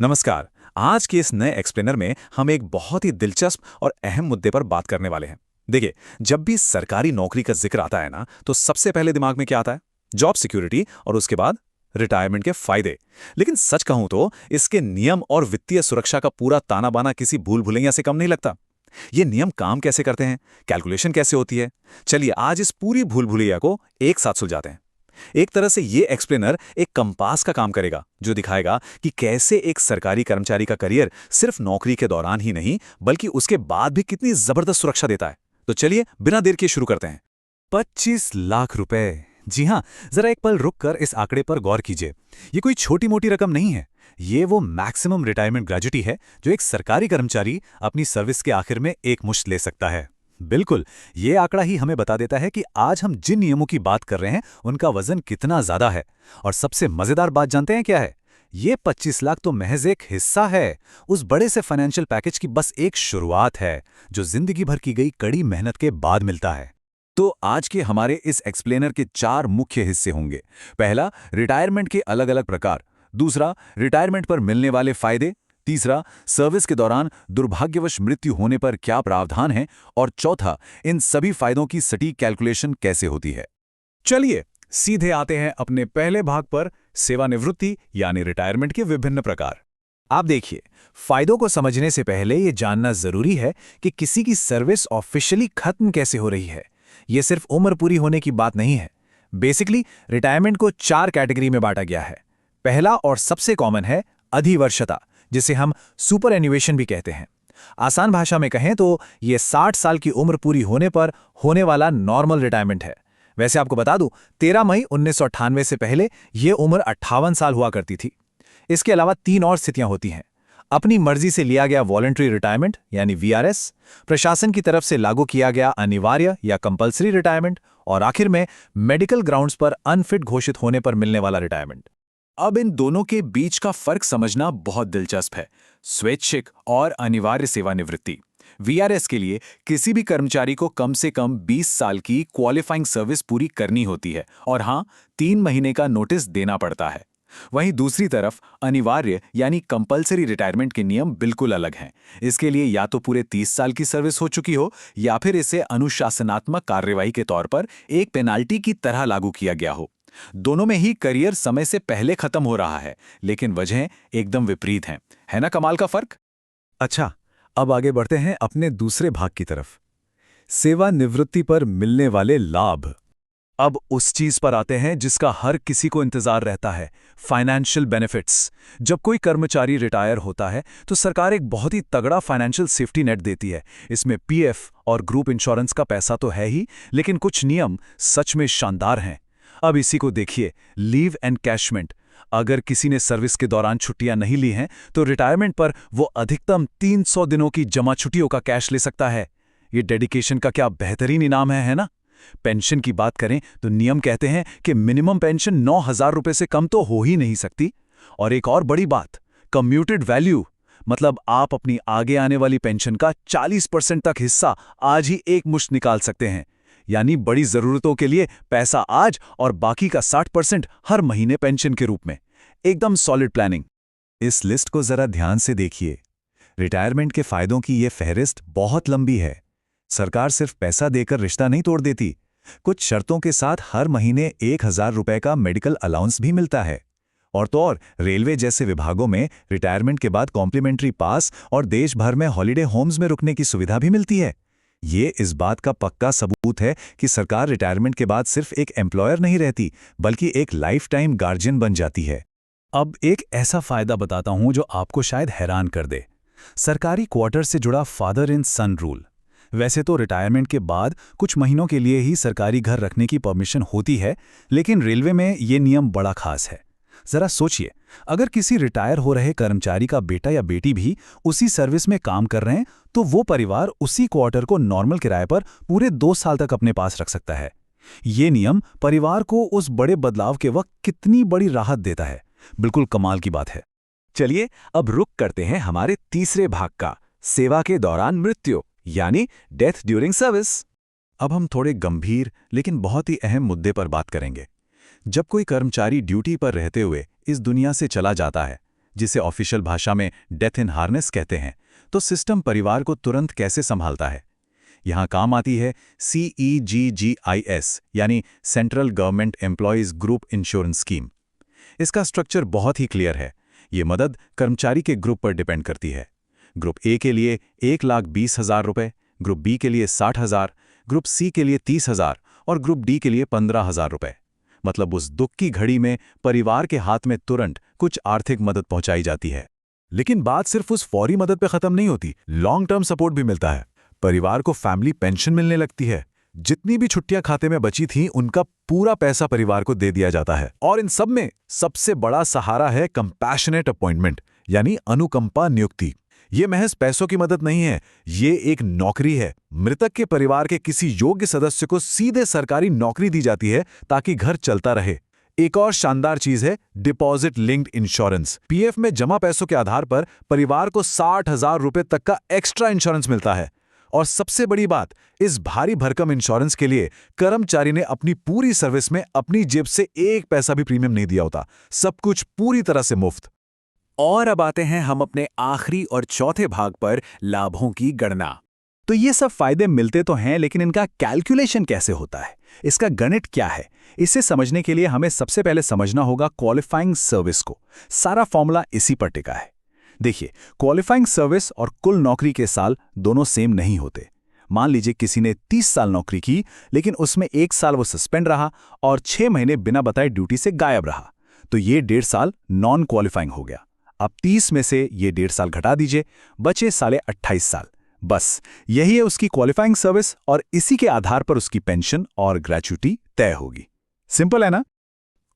नमस्कार। आज के इस नए एक्सप्लेनर में हम एक बहुत ही दिलचस्प और अहम मुद्दे पर बात करने वाले हैं। देखिए, जब भी सरकारी नौकरी का जिक्र आता है ना, तो सबसे पहले दिमाग में क्या आता है? जॉब सिक्योरिटी और उसके बाद रिटायरमेंट के फायदे। लेकिन सच कहूं तो इसके नियम और वित्तीय सुरक्षा का पूरा ताना बाना किसी भूल भुलैया से कम नहीं लगता। ये नियम काम कैसे करते हैं, कैलकुलेशन कैसे होती है, चलिए आज इस पूरी भूल भुलैया को एक साथ सुलझाते हैं। एक तरह से ये एक्सप्लेनर एक कंपास का काम करेगा, जो दिखाएगा कि कैसे एक सरकारी कर्मचारी का करियर सिर्फ नौकरी के दौरान ही नहीं बल्कि उसके बाद भी कितनी जबरदस्त सुरक्षा देता है। तो चलिए बिना देर किए शुरू करते हैं। 25 लाख रुपए। जी हाँ, जरा एक पल रुक कर इस आंकड़े पर गौर कीजिए। ये कोई छोटी मोटी रकम नहीं है। ये वो मैक्सिमम रिटायरमेंट ग्रेजुटी है जो एक सरकारी कर्मचारी अपनी सर्विस के आखिर में एक मुश्त ले सकता है। बिल्कुल, ये आंकड़ा ही हमें बता देता है कि आज हम जिन नियमों की बात कर रहे हैं उनका वजन कितना ज्यादा है। और सबसे मजेदार बात जानते हैं क्या है? ये 25 लाख तो महज एक हिस्सा है उस बड़े से फाइनेंशियल पैकेज की, बस एक शुरुआत है जो जिंदगी भर की गई कड़ी मेहनत के बाद मिलता है। तो आज के हमारे इस एक्सप्लेनर के 4 मुख्य हिस्से होंगे। पहला, रिटायरमेंट के अलग अलग प्रकार। दूसरा, रिटायरमेंट पर मिलने वाले फायदे। तीसरा, सर्विस के दौरान दुर्भाग्यवश मृत्यु होने पर क्या प्रावधान है। और चौथा, इन सभी फायदों की सटीक कैलकुलेशन कैसे होती है। चलिए सीधे आते हैं अपने पहले भाग पर, सेवानिवृत्ति यानी रिटायरमेंट के विभिन्न प्रकार। आप देखिए, फायदों को समझने से पहले ये जानना जरूरी है कि किसी की सर्विस ऑफिशियली खत्म कैसे हो रही है। ये सिर्फ उम्र पूरी होने की बात नहीं है। बेसिकली रिटायरमेंट को 4 कैटेगरी में बांटा गया है। पहला और सबसे कॉमन है अधिवर्षता, जिसे हम सुपर एन्युएशन भी कहते हैं। आसान भाषा में कहें तो ये 60 साल की उम्र पूरी होने पर होने वाला नॉर्मल रिटायरमेंट है। वैसे आपको बता दूं, 13 मई 1998 से पहले ये उम्र 58 साल हुआ करती थी। इसके अलावा 3 और स्थितियां होती हैं। अपनी मर्जी से लिया गया वॉलंटरी रिटायरमेंट यानी वीआरएस, प्रशासन की तरफ से लागू किया गया अनिवार्य या कंपल्सरी रिटायरमेंट, और आखिर में मेडिकल ग्राउंड्स पर अनफिट घोषित होने पर मिलने वाला रिटायरमेंट। अब इन दोनों के बीच का फर्क समझना बहुत दिलचस्प है। स्वैच्छिक और अनिवार्य सेवानिवृत्ति। वीआरएस के लिए किसी भी कर्मचारी को कम से कम 20 साल की क्वालिफाइंग सर्विस पूरी करनी होती है और हाँ, 3 महीने का नोटिस देना पड़ता है। वहीं दूसरी तरफ अनिवार्य यानी कंपल्सरी रिटायरमेंट के नियम बिल्कुल अलग हैं। इसके लिए या तो पूरे 30 साल की सर्विस हो चुकी हो या फिर इसे अनुशासनात्मक कार्यवाही के तौर पर एक पेनाल्टी की तरह लागू किया गया हो। दोनों में ही करियर समय से पहले खत्म हो रहा है, लेकिन वजहें एकदम विपरीत हैं। है ना कमाल का फर्क? अच्छा, अब आगे बढ़ते हैं अपने दूसरे भाग की तरफ, सेवानिवृत्ति पर मिलने वाले लाभ। अब उस चीज पर आते हैं जिसका हर किसी को इंतजार रहता है, फाइनेंशियल बेनिफिट्स। जब कोई कर्मचारी रिटायर होता है तो सरकार एक बहुत ही तगड़ा फाइनेंशियल सेफ्टी नेट देती है। इसमें पीएफ और ग्रुप इंश्योरेंस का पैसा तो है ही, लेकिन कुछ नियम सच में शानदार हैं। अब इसी को देखिए, लीव एनकैशमेंट। अगर किसी ने सर्विस के दौरान छुट्टियां नहीं ली हैं तो रिटायरमेंट पर वो अधिकतम 300 दिनों की जमा छुट्टियों का कैश ले सकता है। ये डेडिकेशन का क्या बेहतरीन इनाम है ना? पेंशन की बात करें तो नियम कहते हैं कि मिनिमम पेंशन 9,000 रुपए से कम तो हो ही नहीं सकती। और एक और बड़ी बात, कम्यूटेड वैल्यू, मतलब आप अपनी आगे आने वाली पेंशन का 40% तक हिस्सा आज ही एक मुश्त निकाल सकते हैं। यानी बड़ी जरूरतों के लिए पैसा आज और बाकी का 60% हर महीने पेंशन के रूप में। एकदम सॉलिड प्लानिंग। इस लिस्ट को जरा ध्यान से देखिए। रिटायरमेंट के फायदों की ये फहरिस्त बहुत लंबी है। सरकार सिर्फ पैसा देकर रिश्ता नहीं तोड़ देती, कुछ शर्तों के साथ हर महीने 1,000 रुपए का मेडिकल अलाउंस भी मिलता है। और तो और रेलवे जैसे विभागों में रिटायरमेंट के बाद कॉम्प्लीमेंट्री पास और देश भर में हॉलिडे होम्स में रुकने की सुविधा भी मिलती है। ये इस बात का पक्का सबूत है कि सरकार रिटायरमेंट के बाद सिर्फ एक एम्प्लॉयर नहीं रहती, बल्कि एक लाइफ टाइम गार्जियन बन जाती है। अब एक ऐसा फायदा बताता हूं जो आपको शायद हैरान कर दे। सरकारी क्वार्टर से जुड़ा फादर इन सन रूल। वैसे तो रिटायरमेंट के बाद कुछ महीनों के लिए ही सरकारी घर रखने की परमिशन होती है, लेकिन रेलवे में ये नियम बड़ा खास है। जरा सोचिए, अगर किसी रिटायर हो रहे कर्मचारी का बेटा या बेटी भी उसी सर्विस में काम कर रहे हैं तो वो परिवार उसी क्वार्टर को नॉर्मल किराए पर पूरे 2 साल तक अपने पास रख सकता है। ये नियम परिवार को उस बड़े बदलाव के वक्त कितनी बड़ी राहत देता है, बिल्कुल कमाल की बात है। चलिए अब रुक करते हैं हमारे तीसरे भाग का, सेवा के दौरान मृत्यु यानी डेथ ड्यूरिंग सर्विस। अब हम थोड़े गंभीर लेकिन बहुत ही अहम मुद्दे पर बात करेंगे। जब कोई कर्मचारी ड्यूटी पर रहते हुए इस दुनिया से चला जाता है, जिसे ऑफिशियल भाषा में डेथ इन हार्नेस कहते हैं, तो सिस्टम परिवार को तुरंत कैसे संभालता है। यहाँ काम आती है CEGGIS यानी central government employees group insurance scheme. इसका स्ट्रक्चर बहुत ही क्लियर है। ये मदद कर्मचारी के ग्रुप पर डिपेंड करती है। ग्रुप ए के लिए 1,20,000 रुपये, ग्रुप बी के लिए 60,000, ग्रुप सी के लिए 30,000 और ग्रुप डी के लिए 15,000 रुपये। मतलब उस दुख की घड़ी में परिवार के हाथ में तुरंत कुछ आर्थिक मदद पहुंचाई जाती है। लेकिन बात सिर्फ उस फौरी मदद पे खत्म नहीं होती, लॉन्ग टर्म सपोर्ट भी मिलता है। परिवार को फैमिली पेंशन मिलने लगती है। जितनी भी छुट्टियां खाते में बची थीं, उनका पूरा पैसा परिवार को दे दिया जाता है। और इन सब में सबसे बड़ा सहारा है कंपैशनेट अपॉइंटमेंट यानी अनुकंपा नियुक्ति। ये महज पैसों की मदद नहीं है, ये एक नौकरी है। मृतक के परिवार के किसी योग्य सदस्य को सीधे सरकारी नौकरी दी जाती है ताकि घर चलता रहे। एक और शानदार चीज है डिपॉजिट लिंक्ड इंश्योरेंस। पीएफ में जमा पैसों के आधार पर परिवार को 60,000 रुपए तक का एक्स्ट्रा इंश्योरेंस मिलता है। और सबसे बड़ी बात, इस भारी भरकम इंश्योरेंस के लिए कर्मचारी ने अपनी पूरी सर्विस में अपनी जेब से एक पैसा भी प्रीमियम नहीं दिया होता। सब कुछ पूरी तरह से मुफ्त। और अब आते हैं हम अपने आखिरी और चौथे भाग पर, लाभों की गणना। तो ये सब फायदे मिलते तो हैं, लेकिन इनका कैलकुलेशन कैसे होता है, इसका गणित क्या है? इसे समझने के लिए हमें सबसे पहले समझना होगा क्वालिफाइंग सर्विस को। सारा फॉर्मूला इसी पर टिका है। देखिए, क्वालिफाइंग सर्विस और कुल नौकरी के साल दोनों सेम नहीं होते। मान लीजिए किसी ने 30 साल नौकरी की, लेकिन उसमें 1 साल वो सस्पेंड रहा और 6 महीने बिना बताए ड्यूटी से गायब रहा, तो ये 1.5 साल नॉन क्वालिफाइंग हो गया। अब 30 में से ये 1.5 साल घटा दीजिए, बचे साले 28 साल। बस यही है उसकी क्वालिफाइंग सर्विस, और इसी के आधार पर उसकी पेंशन और ग्रेच्युटी तय होगी। सिंपल है ना?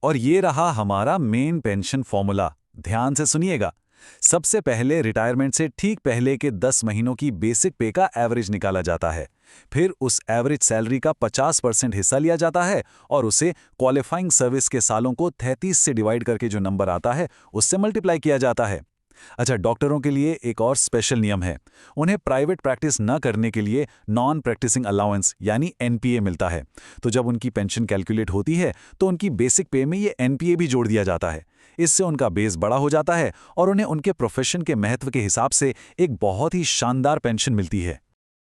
और ये रहा हमारा मेन पेंशन फॉर्मूला। ध्यान से सुनिएगा। सबसे पहले रिटायरमेंट से ठीक पहले के 10 महीनों की बेसिक पे का एवरेज निकाला जाता है। फिर उस एवरेज सैलरी का 50% हिस्सा लिया जाता है और उसे क्वालिफाइंग सर्विस के सालों को 33 से डिवाइड करके जो नंबर आता है उससे मल्टीप्लाई किया जाता है। अच्छा, डॉक्टरों के लिए एक और स्पेशल नियम है। उन्हें प्राइवेट प्रैक्टिस न करने के लिए नॉन प्रैक्टिसिंग अलाउंस यानी NPA मिलता है। तो जब उनकी पेंशन कैलकुलेट होती है तो उनकी बेसिक पे में ये NPA भी जोड़ दिया जाता है। इससे उनका बेस बड़ा हो जाता है और उन्हें उनके प्रोफेशन के महत्व के हिसाब से एक बहुत ही शानदार पेंशन मिलती है।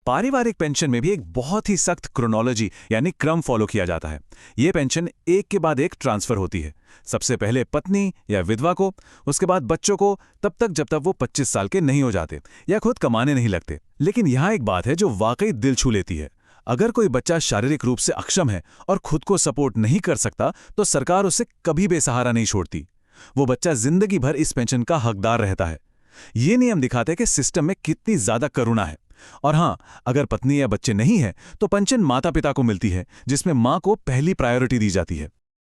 पारिवारिक पेंशन में भी एक बहुत ही सख्त क्रोनोलॉजी यानी क्रम फॉलो किया जाता है। ये पेंशन एक के बाद एक ट्रांसफर होती है। सबसे पहले पत्नी या विधवा को, उसके बाद बच्चों को, तब तक जब तक वो 25 साल के नहीं हो जाते या खुद कमाने नहीं लगते। लेकिन यहाँ एक बात है जो वाकई दिल छू लेती है। अगर कोई बच्चा शारीरिक रूप से अक्षम है और खुद को सपोर्ट नहीं कर सकता, तो सरकार उसे कभी बेसहारा नहीं छोड़ती। वो बच्चा जिंदगी भर इस पेंशन का हकदार रहता है। ये नियम दिखाते हैं कि सिस्टम में कितनी ज्यादा करुणा है। और हाँ, अगर पत्नी या बच्चे नहीं हैं, तो पेंशन माता पिता को मिलती है, जिसमें मां को पहली प्रायोरिटी दी जाती है।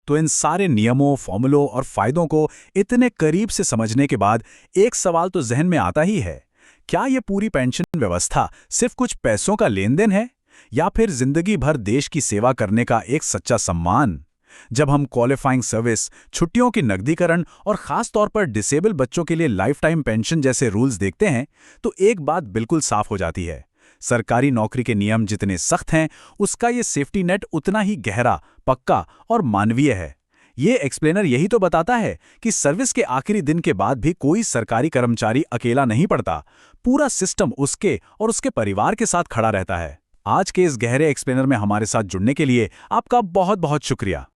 तो इन सारे नियमों, फॉर्मूलों और फायदों को इतने करीब से समझने के बाद एक सवाल तो जहन में आता ही है, क्या ये पूरी पेंशन व्यवस्था सिर्फ कुछ पैसों का लेन देन है, या फिर जिंदगी भर देश की सेवा करने का एक सच्चा सम्मान? जब हम क्वालिफाइंग सर्विस, छुट्टियों की नकदीकरण और खास तौर पर डिसेबल बच्चों के लिए लाइफ टाइम पेंशन जैसे रूल्स देखते हैं, तो एक बात बिल्कुल साफ हो जाती है। सरकारी नौकरी के नियम जितने सख्त हैं, उसका ये सेफ्टी नेट उतना ही गहरा, पक्का और मानवीय है। ये एक्सप्लेनर यही तो बताता है कि सर्विस के आखिरी दिन के बाद भी कोई सरकारी कर्मचारी अकेला नहीं पड़ता। पूरा सिस्टम उसके और उसके परिवार के साथ खड़ा रहता है। आज के इस गहरे एक्सप्लेनर में हमारे साथ जुड़ने के लिए आपका बहुत बहुत शुक्रिया।